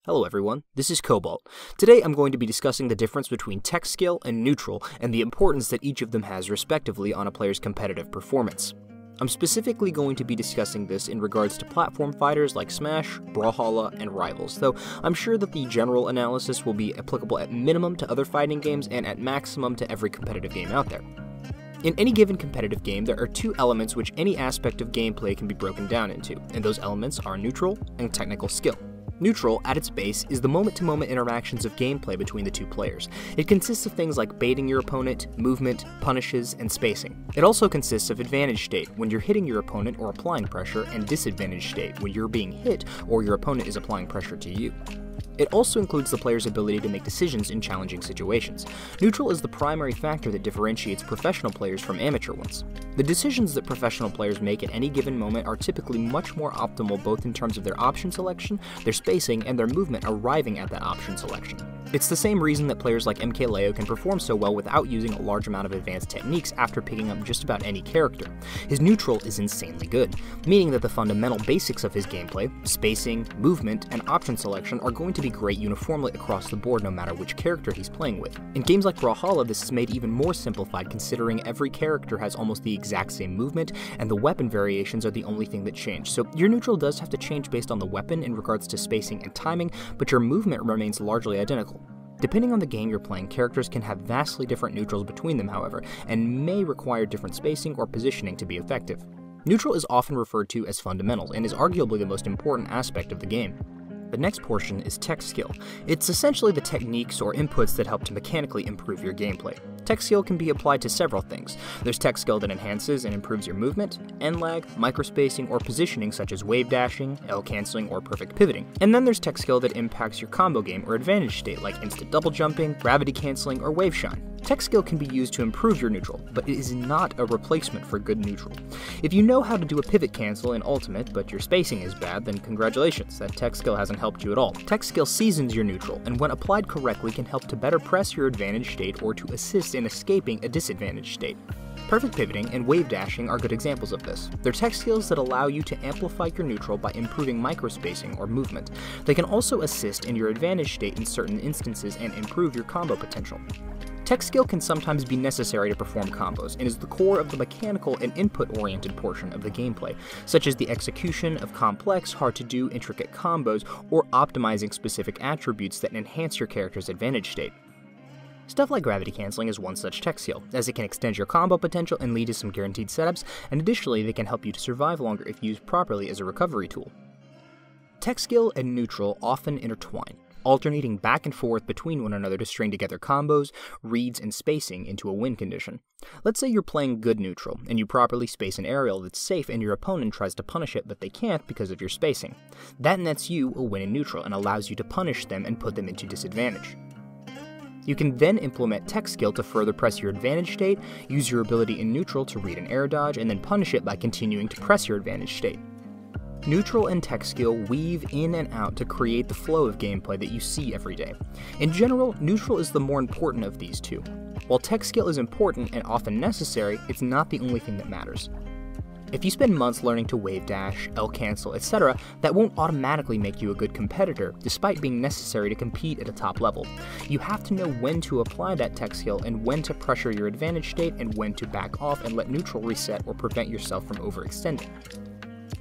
Hello everyone, this is Cobalt. Today I'm going to be discussing the difference between tech skill and neutral and the importance that each of them has respectively on a player's competitive performance. I'm specifically going to be discussing this in regards to platform fighters like Smash, Brawlhalla, and Rivals, though I'm sure that the general analysis will be applicable at minimum to other fighting games and at maximum to every competitive game out there. In any given competitive game, there are two elements which any aspect of gameplay can be broken down into, and those elements are neutral and technical skill. Neutral, at its base, is the moment-to-moment interactions of gameplay between the two players. It consists of things like baiting your opponent, movement, punishes, and spacing. It also consists of advantage state, when you're hitting your opponent or applying pressure, and disadvantage state, when you're being hit or your opponent is applying pressure to you. It also includes the player's ability to make decisions in challenging situations. Neutral is the primary factor that differentiates professional players from amateur ones. The decisions that professional players make at any given moment are typically much more optimal both in terms of their option selection, their spacing, and their movement arriving at that option selection. It's the same reason that players like MKLeo can perform so well without using a large amount of advanced techniques after picking up just about any character. His neutral is insanely good, meaning that the fundamental basics of his gameplay, spacing, movement, and option selection are going to be great uniformly across the board no matter which character he's playing with. In games like Brawlhalla, this is made even more simplified considering every character has almost the exact same movement, and the weapon variations are the only thing that change. So your neutral does have to change based on the weapon in regards to spacing and timing, but your movement remains largely identical. Depending on the game you're playing, characters can have vastly different neutrals between them, however, and may require different spacing or positioning to be effective. Neutral is often referred to as fundamental, and is arguably the most important aspect of the game. The next portion is tech skill. It's essentially the techniques or inputs that help to mechanically improve your gameplay. Tech skill can be applied to several things. There's tech skill that enhances and improves your movement, end lag, microspacing, or positioning such as wave dashing, L canceling, or perfect pivoting. And then there's tech skill that impacts your combo game or advantage state like instant double jumping, gravity canceling, or wave shine. Tech skill can be used to improve your neutral, but it is not a replacement for good neutral. If you know how to do a pivot cancel in Ultimate, but your spacing is bad, then congratulations, that tech skill hasn't helped you at all. Tech skill seasons your neutral, and when applied correctly can help to better press your advantage state or to assist in escaping a disadvantage state. Perfect pivoting and wave dashing are good examples of this. They're tech skills that allow you to amplify your neutral by improving microspacing or movement. They can also assist in your advantage state in certain instances and improve your combo potential. Tech skill can sometimes be necessary to perform combos, and is the core of the mechanical and input-oriented portion of the gameplay, such as the execution of complex, hard-to-do, intricate combos, or optimizing specific attributes that enhance your character's advantage state. Stuff like gravity canceling is one such tech skill, as it can extend your combo potential and lead to some guaranteed setups, and additionally they can help you to survive longer if used properly as a recovery tool. Tech skill and neutral often intertwine, alternating back and forth between one another to string together combos, reads, and spacing into a win condition. Let's say you're playing good neutral, and you properly space an aerial that's safe and your opponent tries to punish it but they can't because of your spacing. That nets you a win in neutral and allows you to punish them and put them into disadvantage. You can then implement tech skill to further press your advantage state, use your ability in neutral to read an air dodge, and then punish it by continuing to press your advantage state. Neutral and tech skill weave in and out to create the flow of gameplay that you see every day. In general, neutral is the more important of these two. While tech skill is important and often necessary, it's not the only thing that matters. If you spend months learning to wave dash, L cancel, etc., that won't automatically make you a good competitor, despite being necessary to compete at a top level. You have to know when to apply that tech skill and when to pressure your advantage state and when to back off and let neutral reset or prevent yourself from overextending.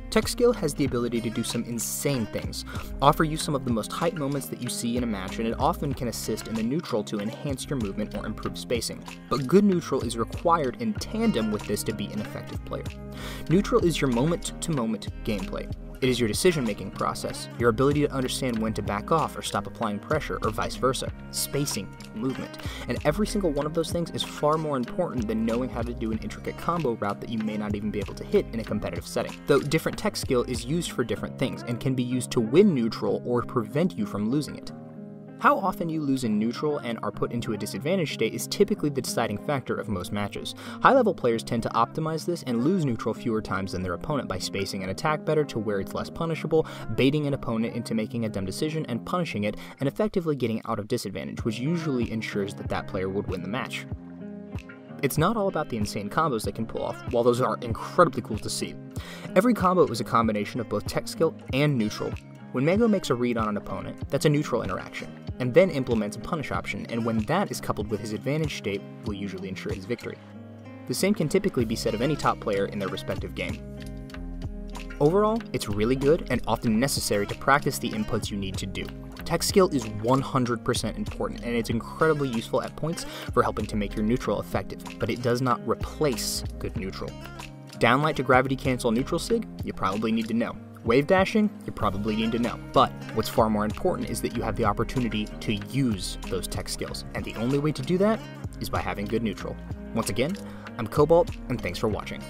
Tech skill has the ability to do some insane things, offer you some of the most hype moments that you see in a match, and it often can assist in the neutral to enhance your movement or improve spacing. But good neutral is required in tandem with this to be an effective player. Neutral is your moment-to-moment gameplay. It is your decision-making process, your ability to understand when to back off or stop applying pressure, or vice versa, spacing, movement, and every single one of those things is far more important than knowing how to do an intricate combo route that you may not even be able to hit in a competitive setting. Though different tech skill is used for different things and can be used to win neutral or prevent you from losing it. How often you lose in neutral and are put into a disadvantage state is typically the deciding factor of most matches. High-level players tend to optimize this and lose neutral fewer times than their opponent by spacing an attack better to where it's less punishable, baiting an opponent into making a dumb decision and punishing it, and effectively getting out of disadvantage, which usually ensures that that player would win the match. It's not all about the insane combos they can pull off, while those are incredibly cool to see. Every combo is a combination of both tech skill and neutral. When Mango makes a read on an opponent, that's a neutral interaction, and then implements a punish option, and when that is coupled with his advantage state, will usually ensure his victory. The same can typically be said of any top player in their respective game. Overall, it's really good and often necessary to practice the inputs you need to do. Tech skill is 100% important, and it's incredibly useful at points for helping to make your neutral effective, but it does not replace good neutral. Downlight to gravity cancel neutral sig? You probably need to know. Wave dashing? You probably need to know. But what's far more important is that you have the opportunity to use those tech skills, and the only way to do that is by having good neutral. Once again, I'm Cobalt, and thanks for watching.